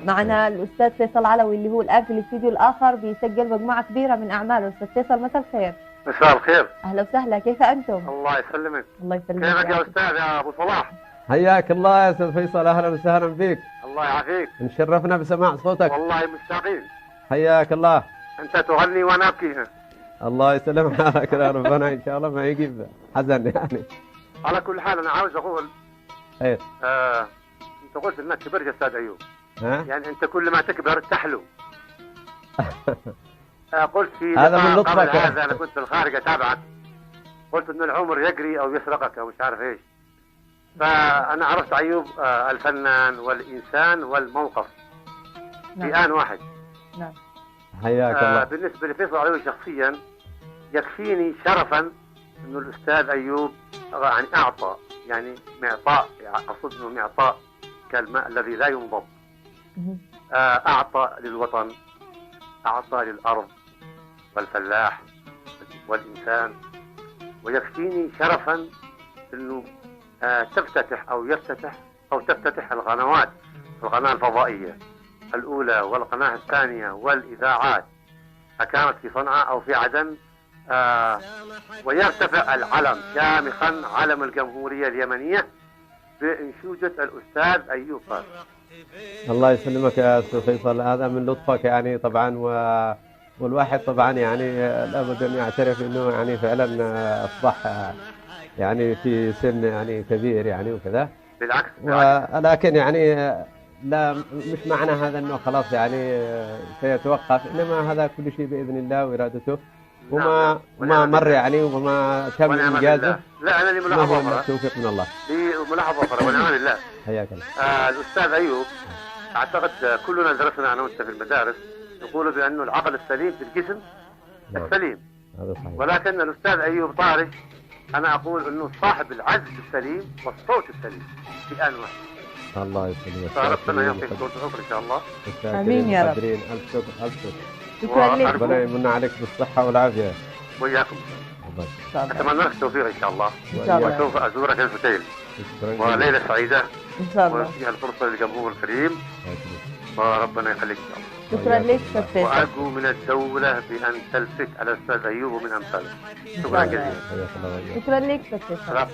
معنا الأستاذ فيصل علوي اللي هو الآن في الاستديو الآخر بيسجل مجموعة كبيرة من أعماله. أستاذ فيصل مساء الخير. مساء الخير. أهلا وسهلا، كيف أنتم؟ الله يسلمك. الله يسلمك. كيفك يا أستاذ يا أبو صلاح؟ حياك الله يا أستاذ فيصل، أهلا وسهلا بك. الله يعافيك. نشرفنا بسماع صوتك. والله مشتاقين. حياك الله. أنت تغني وأنا أبكي. الله يسلم حالك يا ربنا، إن شاء الله ما يجيب حزن يعني. على كل حال أنا عاوز أقول خير. أنت قلت إنك كبرت يا أستاذ أيوب. ها؟ يعني أنت كل ما تكبر تحلو. قلت في هذا من لطفك. قبل هذا أنا كنت في الخارج أتابعك، قلت إن العمر يجري أو يسرقك أو مش عارف إيش. فأنا عرفت أيوب الفنان والإنسان والموقف في آن واحد. نعم. حياك الله. بالنسبة لفيصل علوي شخصيا يكفيني شرفا إنه الأستاذ أيوب يعني أعطى، يعني معطاء، أقصد إنه معطاء كالماء الذي لا ينضب. أعطى للوطن، أعطى للأرض والفلاح والإنسان. ويكفيني شرفا إنه تفتتح أو يفتتح أو تفتتح القنوات، القناة الفضائية الأولى والقناة الثانية والإذاعات، أكانت في صنعاء أو في عدن، ويرتفع العلم شامخا علم الجمهورية اليمنية بإنشودة الأستاذ أيوب فارس. الله يسلمك يا أستاذ فيصل، هذا من لطفك يعني طبعا، والواحد طبعا يعني لابد أن يعترف أنه يعني فعلا أصبح يعني في سن يعني كبير يعني وكذا. بالعكس. ولكن يعني لا، مش معنى هذا أنه خلاص يعني سيتوقف، إنما هذا كل شيء بإذن الله وإرادته، وما مر يعني وما تم إنجازه. لا أنا لي ملاحظة أخرى. التوفيق من الله. لي ملاحظة أخرى ونعم بالله. حياك الله. الأستاذ أيوب، أعتقد كلنا درسنا أنا وأنت في المدارس يقولوا بأنه العقل السليم في الجسم السليم. هذا صحيح. ولكن الأستاذ أيوب طارش أنا أقول أنه صاحب العزف السليم والصوت السليم في آن واحد. الله يسلمك. فربنا يعطيك صوت العمر إن شاء الله. آمين يا رب. ألف شكر ألف شكر. شكرا لك. ربنا يمن عليك بالصحة والعافية. وإياكم. أتمنى لك التوفيق إن شاء الله. إن شاء الله. وسوف أزورك الفتيل. وليلة سعيدة. إن شاء الله. وفيها الفرصة للجمهور الكريم. وربنا يخليك إن شاء الله. شكرا لك أستاذ فيصل. وأرجو من الدولة بأن تلفت على الأستاذ أيوب ومن أمثاله. شكرا جزيلا. شكرا لك أستاذ فيصل.